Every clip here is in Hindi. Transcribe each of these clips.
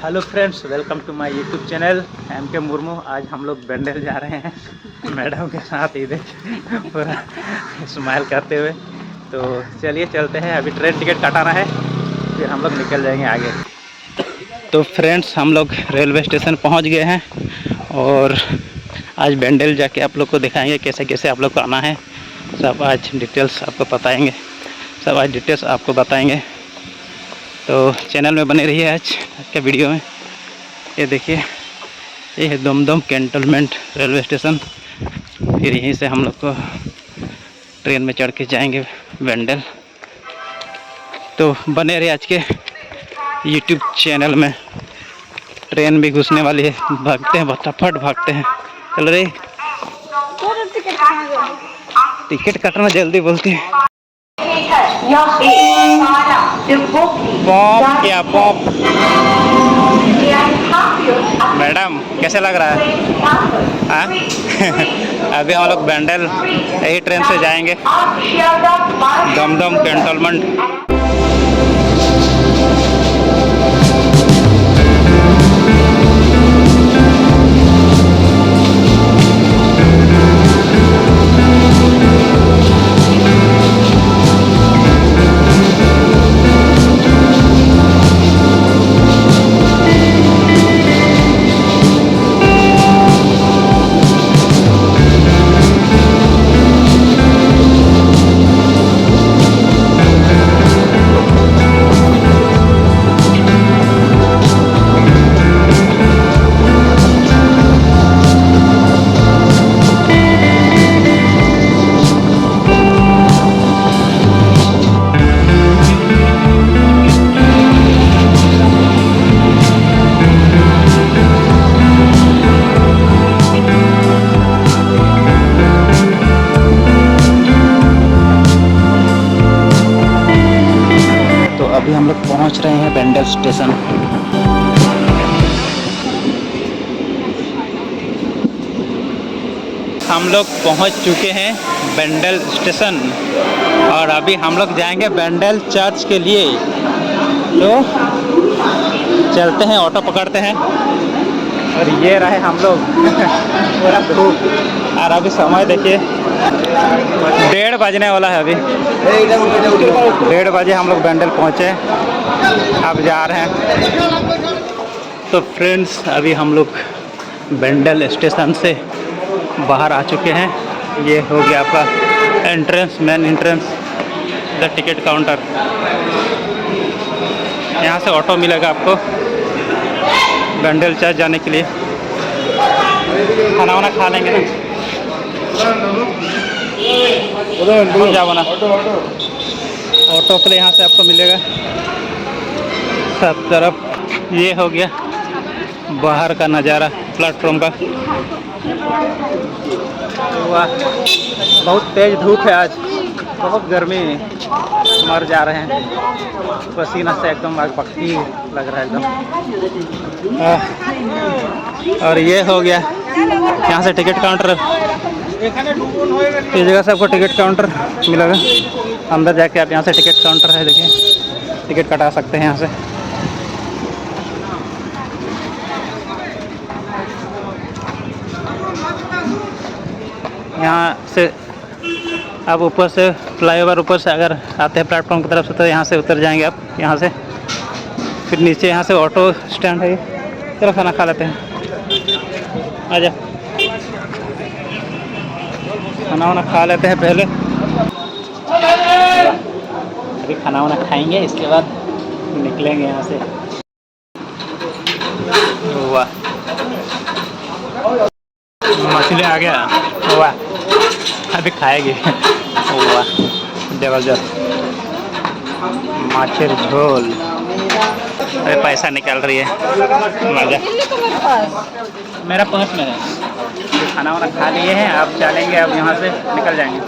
Hello friends, welcome to my YouTube channel M K Murmu. आज हम लोग बेंडल जा रहे हैं मैडम के साथ। ही देखिए पूरा स्माइल करते हुए। तो चलिए चलते हैं, अभी ट्रेन टिकट कटाना है, फिर हम लोग निकल जाएंगे आगे। तो फ्रेंड्स, हम लोग रेलवे स्टेशन पहुंच गए हैं और आज बेंडल जाके आप लोग को दिखाएंगे कैसे कैसे आप लोग को आना है। सब आज डिटेल्स आपको बताएंगे, सब आज डिटेल्स आपको बताएंगे। तो चैनल में बने रहिए आज के वीडियो में। ये देखिए, ये है दमदम कैंटोनमेंट रेलवे स्टेशन। फिर यहीं से हम लोग को ट्रेन में चढ़ के जाएंगे बेंडल। तो बने रहिए आज के यूट्यूब चैनल में। ट्रेन भी घुसने वाली है, भागते हैं, फटाफट भागते हैं। चल रही टिकट कटना जल्दी बोलती है। पॉप क्या पॉप? मैडम कैसे लग रहा है? हाँ अभी हम लोग बेंडल यही ट्रेन से जाएंगे दमदम कैंटोनमेंट। अभी हम लोग पहुंच रहे हैं बेंडल स्टेशन। हम लोग पहुंच चुके हैं बेंडल स्टेशन और अभी हम लोग जाएंगे बेंडल चर्च के लिए। तो चलते हैं, ऑटो पकड़ते हैं। और ये रहे हम लोग पूरा धूप। और अभी समय देखिए 1:30 बजने वाला है। अभी 1:30 बजे हम लोग बेंडल पहुँचे, अब जा रहे हैं। तो फ्रेंड्स, अभी हम लोग बेंडल स्टेशन से बाहर आ चुके हैं। ये हो गया आपका entrance, main entrance, the ticket counter. यहाँ से ऑटो मिलेगा आपको बेंडल चर्च जाने के लिए। खाना वाना खा लेंगे ना, जाओ ना। ऑटो के लिए यहाँ से आपको मिलेगा सब तरफ। ये हो गया बाहर का नज़ारा प्लेटफॉर्म का। वाह, बहुत तेज़ धूप है आज, बहुत गर्मी, मर जा रहे हैं पसीना से, एकदम पक्की लग रहा है एकदम। और ये हो गया यहाँ से टिकट काउंटर। इस जगह से आपको टिकट काउंटर मिलेगा। अंदर जाके आप यहाँ से टिकट काउंटर है, देखिए टिकट कटा सकते हैं यहाँ से। यहाँ से आप ऊपर से फ्लाईओवर ऊपर से अगर आते हैं प्लेटफॉर्म की तरफ से, तो यहाँ से उतर जाएंगे आप यहाँ से। फिर नीचे यहाँ से ऑटो स्टैंड है। चलो खाना खा लेते हैं, आजा। खाना वाना खा लेते हैं पहले, अभी खाना वाना खाएंगे, इसके बाद निकलेंगे यहाँ से। वाह, मछली आ गया। वाह, अभी खाएगी। वाह, जबरदस्त माछेर झोल। अरे पैसा निकाल रही है, मजा। मेरा पर्स में है। खाना वाना खा लिए हैं, अब चलेंगे, अब यहाँ से निकल जाएंगे।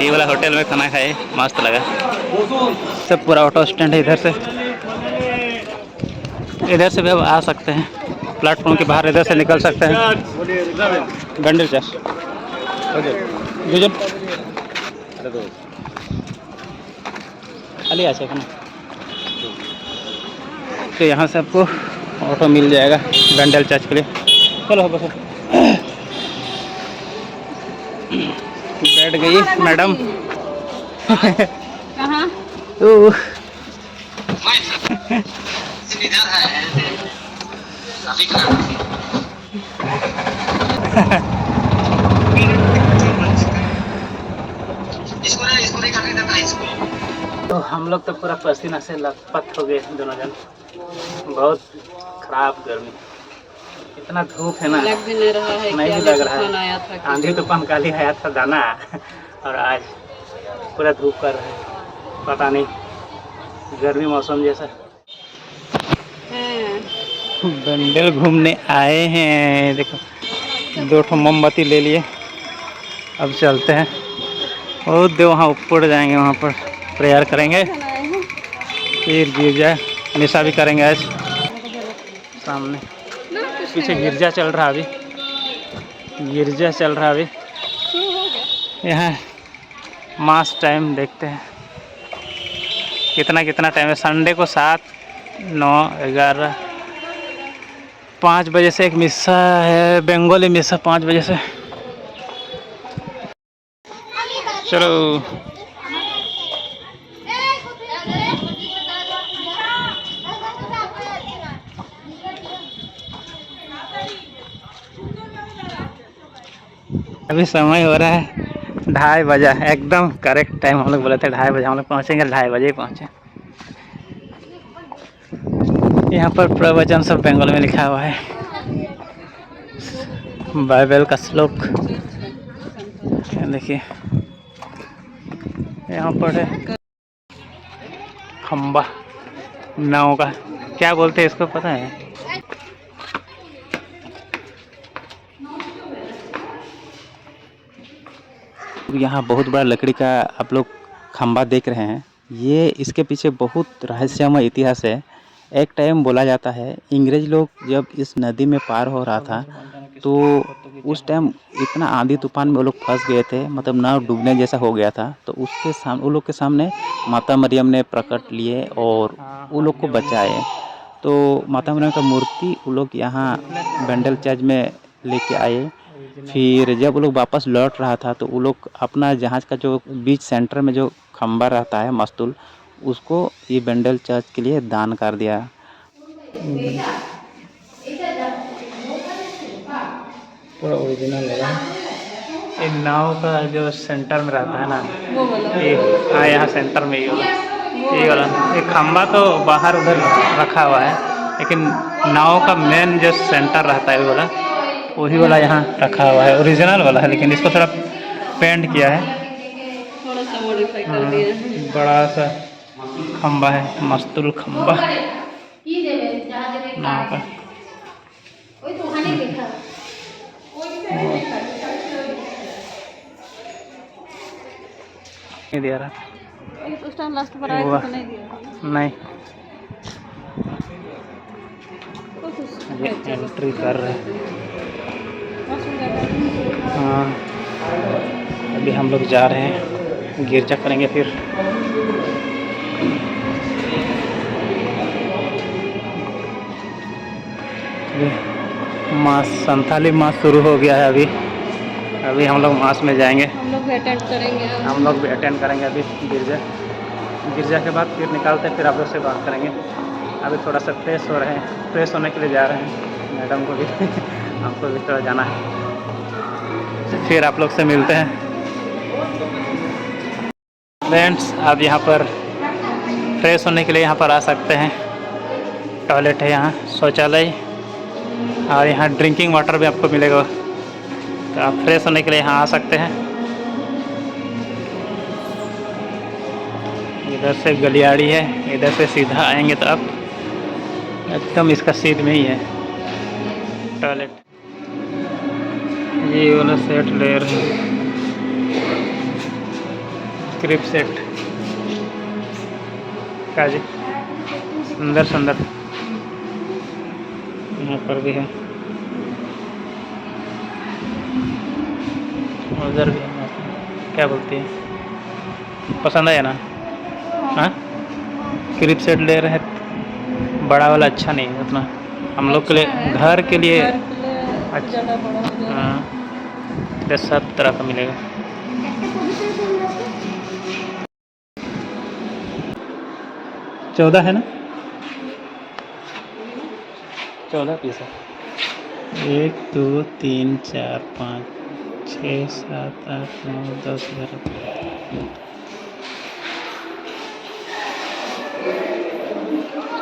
ये वाला होटल में खाना खाए, मस्त लगा। सब पूरा ऑटो स्टैंड है। इधर से भी अब आ सकते हैं, प्लेटफॉर्म के बाहर इधर से निकल सकते हैं। बेंडल चर्च खाली আছে এখানে। तो यहाँ से आपको ऑटो मिल जाएगा बेंडल चर्च के लिए। चलो बस बैठ गई मैडम। कहाँ? तो हम लोग तो पूरा पसीना से लथपथ हो गए दोनों जन। बहुत खराब गर्मी, इतना धूप है ना, लग भी नहीं रहा है। नहीं क्या भी लग रहा तूफान है। आया था। आंधी तूफान काली आया था दाना, और आज पूरा धूप कर रहा है। पता नहीं, गर्मी मौसम जैसा। बंडल घूमने आए हैं, देखो 2 ठो मोमबत्ती ले लिए। अब चलते हैं और दो वहाँ ऊपर जाएंगे, वहाँ पर प्रेयर करेंगे, फिर गिरजा निशा भी करेंगे। आज सामने पीछे गिरजा चल रहा, अभी गिरजा चल रहा अभी। यहाँ मास टाइम देखते हैं कितना टाइम है। संडे को 7, 9, 11, 5 बजे से एक मिस्सा है, बंगाली मिस्सा 5 बजे से। चलो अभी समय हो रहा है 2:30 बजा, एकदम करेक्ट टाइम। हम लोग बोले थे 2:30 बजे हम लोग पहुँचेंगे, 2:30 बजे ही पहुँचे। यहाँ पर प्रवचन सब बंगाल में लिखा हुआ है, बाइबल का श्लोक देखिए। यहाँ पर है खंबा नाव का, क्या बोलते हैं इसको पता है? यहाँ बहुत बड़ा लकड़ी का आप लोग खंबा देख रहे हैं। ये इसके पीछे बहुत रहस्यमय इतिहास है। एक टाइम बोला जाता है अंग्रेज लोग जब इस नदी में पार हो रहा था, तो उस टाइम इतना आंधी तूफान में वो लोग फंस गए थे, मतलब नाव डूबने जैसा हो गया था। तो उसके सामने, वो लोग के सामने माता मरियम ने प्रकट लिए और वो लोग को बचाए। तो माता मरियम का मूर्ति वो लोग यहाँ बेंडल चर्च में लेके आए। फिर जब वो लोग वापस लौट रहा था, तो वो लोग अपना जहाज़ का जो बीच सेंटर में जो खंबा रहता है मस्तूल, उसको ये बेंडल चर्च के लिए दान कर दिया। पूरा ओरिजिनल है। ये नाव का जो सेंटर में रहता है ना, ये हाँ यहाँ सेंटर में ये वाला एक खंबा तो बाहर उधर रखा हुआ है, लेकिन नाव का मेन जो सेंटर रहता है वो वाला, वही वाला यहाँ रखा हुआ है, ओरिजिनल वाला है। लेकिन इसको थोड़ा पेंट किया है, थोड़ा सा मॉडिफाई कर दिया है। बड़ा सा खंबा है, मस्तूल खंबा नाव का। नहीं दे रहा, उस टाइम लास्ट पर आया तो नहीं दिया नहीं। एंट्री कर रहे हैं। हाँ, अभी हम लोग जा रहे हैं, गिरजा करेंगे फिर। मास संथाली मास शुरू हो गया है अभी हम लोग मास में जाएंगे। हम लोग भी अटेंड करेंगे। अभी गिरजा के बाद फिर निकालते हैं, फिर आप लोग से बात करेंगे। अभी थोड़ा सा फ्रेश हो रहे हैं, फ्रेश होने के लिए जा रहे हैं। मैडम को भी हमको भी थोड़ा जाना है, फिर आप लोग से मिलते हैं। फ्रेंड्स, आप यहाँ पर फ्रेश होने के लिए यहाँ पर आ सकते हैं। टॉयलेट है यहाँ, शौचालय, और यहाँ ड्रिंकिंग वाटर भी आपको मिलेगा। तो आप फ्रेश होने के लिए यहाँ आ सकते हैं। इधर से गलियाड़ी है, इधर से सीधा आएंगे तो आप एकदम इसका सीध में ही है टॉयलेट। ये वाला सेट ले रहे हैं, क्रिप सेट का जी, सुंदर यहाँ पर भी है, उधर भी है। क्या बोलती है, पसंद आया ना? हाँ, क्रिप सेट ले रहे हैं बड़ा वाला अच्छा नहीं है उतना, हम लोग के लिए, अच्छा है, घर के लिए घर के लिए अच्छा। ज़्यादा बड़ा हो जाएगा। हाँ, तो सब तरह का मिलेगा। 14 है ना, 14 पीस है। 1 2 3 4 5 6 7 8 9 10 11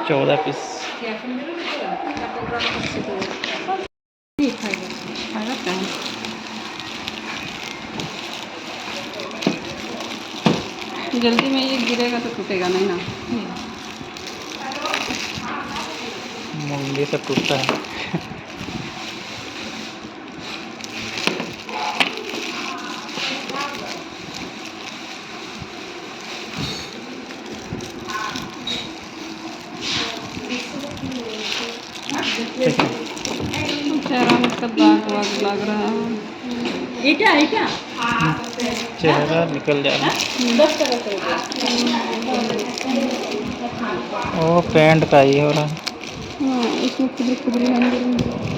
14 पीस। जल्दी में ये गिरेगा तो टूटेगा नहीं ना। मूंगली से टूटता है। चेहरा में इसका दाग वाग लग रहा है। चेहरा निकल जा रहा है। ओ पेंट का ही हो रहा है। हाँ, इसमें खुदरी खुदरी हम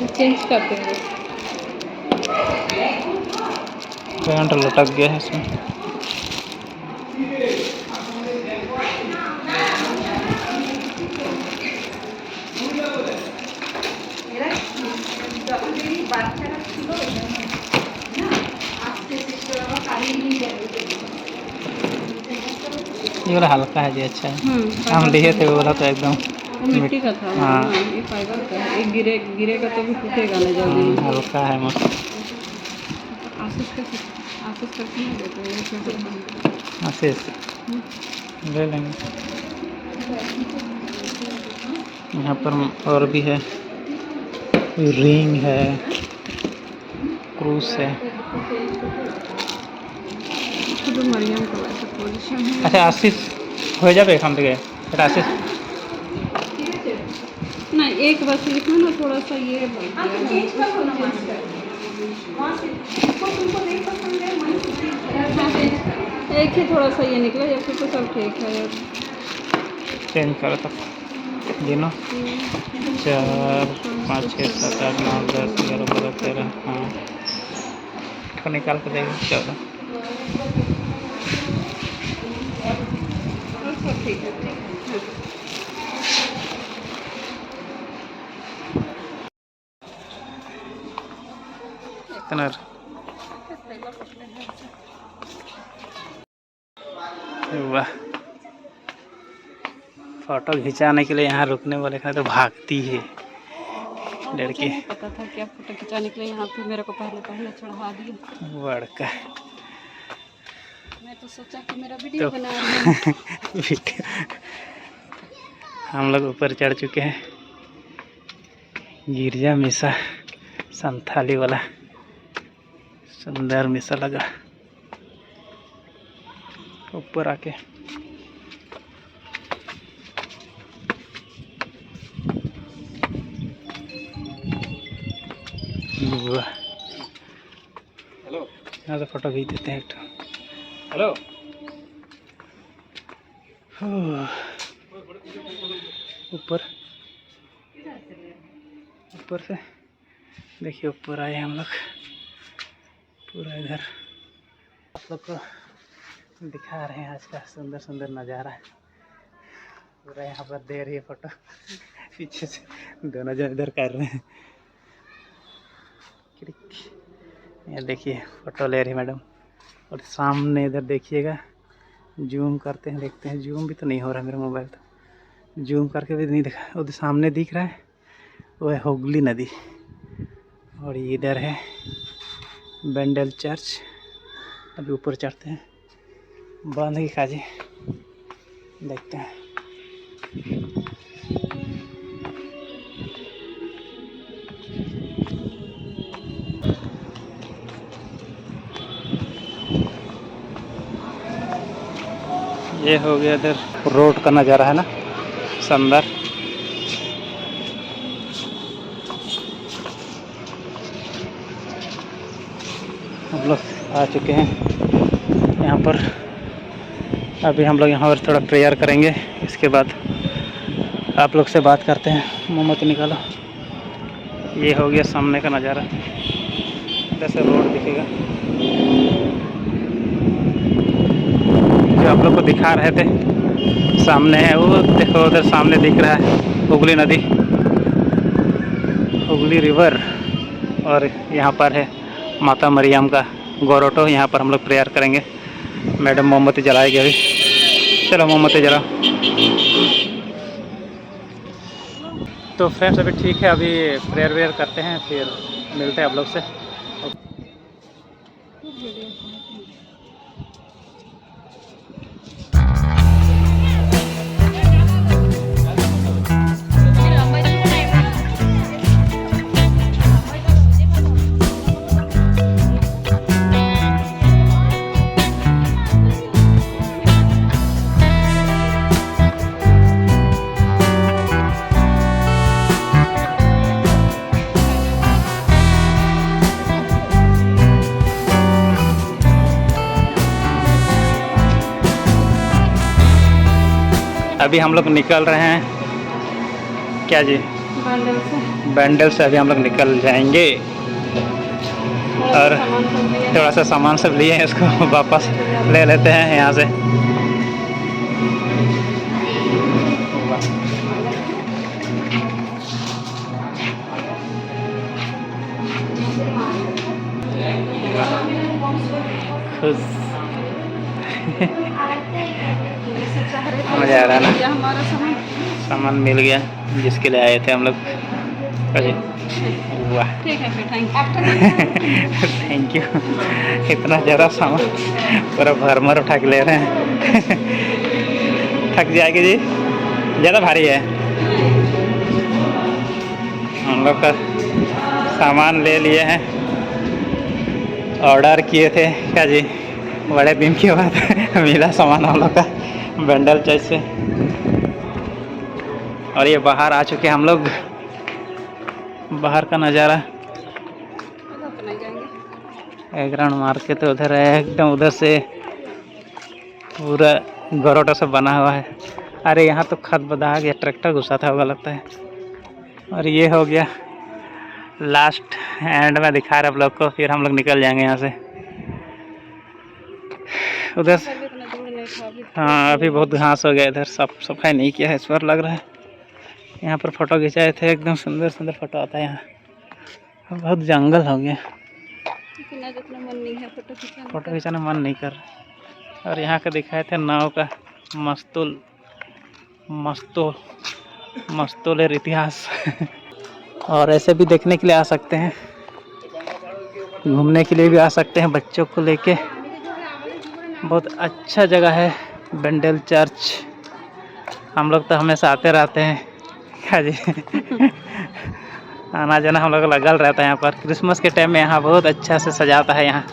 चेंज करते हैं। पेंट लटक गया है इसमें। ये वाला हल्का है जी, अच्छा है। हम लिए थे वो वाला तो एकदम मिट्टी का था। हाँ। ये फाइबर का है। एक गिरेगा तो भी टूटेगा ना जल्दी। हल्का है मस्त। आशीष करके नहीं देते हैं। आशीष ले लेंगे। यहाँ पर और भी है, रिंग है, क्रूस है। मरियम का वैसा पोजीशन है। अच्छा आशीष हो जाए हम गए आशीष ना, एक बस इसमें ना थोड़ा सा ये एक ही थोड़ा सा ये निकला, या फिर तो सब ठीक है यार। चेंज करो तब गिनो। 4 5 6 7 8 9 10 11 12 13। हाँ तो निकाल के देंगे 14। और सब ठीक है। इतना वाह, फोटो खिंचाने के लिए यहाँ रुकने वाले का तो भागती है लड़की। मुझे नहीं पता था कि आप फोटो खिंचाने के लिए यहाँ पे मेरे को पहले चढ़ा दिए। बड़का मैं तो सोचा कि मेरा वीडियो बना रहे हैं। वीडियो हम लोग ऊपर चढ़ चुके हैं। गिरजा मिसा संथाली वाला सुंदर मिसा लगा ऊपर आके। हेलो, यहाँ से फोटो खींच देते हैं एक। हेलो, ऊपर से देखिए, ऊपर आए हम लोग पूरा। इधर आप लोग को दिखा रहे हैं आज का सुंदर सुंदर नज़ारा। पूरा यहाँ पर दे रही है फोटो, पीछे से दोनों जन इधर कर रहे हैं। ये देखिए फोटो ले रही मैडम। और सामने इधर देखिएगा, जूम करते हैं, देखते हैं। जूम भी तो नहीं हो रहा मेरा मोबाइल, तो जूम करके भी नहीं दिखा। उधर सामने दिख रहा है, वो है हुगली नदी। और इधर है बेंडल चर्च। अभी ऊपर चढ़ते हैं, बंद की काजी देखते हैं। ये हो गया इधर रोड का नज़ारा है ना, शानदार। हम लोग आ चुके हैं यहाँ पर। अभी हम लोग यहाँ पर थोड़ा प्रेयर करेंगे, इसके बाद आप लोग से बात करते हैं। मोमबत्ती निकालो। ये हो गया सामने का नज़ारा, इधर से रोड दिखेगा जो आप लोग को दिखा रहे थे। सामने है वो, देखो उधर सामने दिख रहा है हुगली नदी, हुगली रिवर। और यहाँ पर है माता मरियम का गोरोटो। यहाँ पर हम लोग प्रेयर करेंगे। मैडम मोमबत्ती जलाएगी अभी। चलो मोमबत्ती जलाओ। तो फ्रेंड्स अभी ठीक है, अभी प्रेयर वेयर करते हैं, फिर मिलते हैं आप लोग से। अभी हम लोग निकल रहे हैं, क्या जी, बैंडल से अभी हम लोग निकल जाएंगे। और थोड़ा सा सामान सब लिए हैं, इसको वापस ले लेते हैं यहाँ से। खुश मजा आ रहा है ना। हमारा सामान मिल गया जिसके लिए आए थे हम लोग। वाह ठीक है फिर, थैंक यू। इतना ज़्यादा सामान पूरा भरमर उठा के ले रहे हैं। थक जाएगी जी, ज़्यादा भारी है। हम लोग का सामान ले लिए हैं, ऑर्डर किए थे क्या जी, बड़े दिन के बाद मिला सामान हम लोग का बैंडल चर्च से। और ये बाहर आ चुके हम लोग। बाहर का नज़ारा बैकग्राउंड मार्केट उधर है एकदम, उधर से पूरा गरोटा से बना हुआ है। अरे यहाँ तो खत बदा गया, ट्रैक्टर घुसा था होगा लगता है। और ये हो गया लास्ट एंड में दिखा रहे आप लोग को, फिर हम लोग निकल जाएंगे यहाँ से। उधर हाँ अभी बहुत घास हो गया, इधर साफ सफाई नहीं किया है इस बार लग रहा है। यहाँ पर फ़ोटो खिंचाए थे, एकदम सुंदर सुंदर फ़ोटो आता है यहाँ। बहुत जंगल हो गया, मन नहीं है फ़ोटो खिंचाने मन नहीं कर रहा। और यहाँ का दिखाए थे नाव का मस्तूल इतिहास। और ऐसे भी देखने के लिए आ सकते हैं, घूमने के लिए भी आ सकते हैं बच्चों को लेके। बहुत अच्छा जगह है बैंडल चर्च। हम लोग तो हमेशा आते रहते हैं क्या जी। आना जाना हम लोग लगल रहता है यहाँ पर। क्रिसमस के टाइम में यहाँ बहुत अच्छा से सजाता है, यहाँ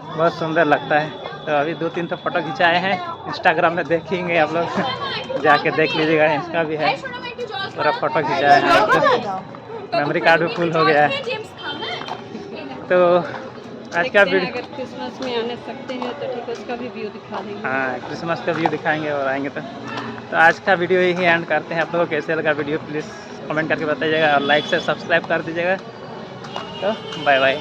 बहुत सुंदर लगता है। तो अभी 2-3 तो फ़ोटो खिंचाए हैं, इंस्टाग्राम में देखेंगे आप लोग, जाके देख लीजिएगा। इसका भी है पूरा फ़ोटो खिंचाया है, तो मेमोरी कार्ड भी फुल हो गया है। तो आज का वीडियो, अगर क्रिसमस में आने सकते हैं तो ठीक है, उसका भी व्यू दिखा देंगे। हाँ क्रिसमस का व्यू दिखाएंगे और आएंगे तो आज का वीडियो यही एंड करते हैं। आप लोगों को कैसे लगा वीडियो प्लीज़ कमेंट करके बताइएगा, और लाइक से सब्सक्राइब कर दीजिएगा। तो बाय बाय।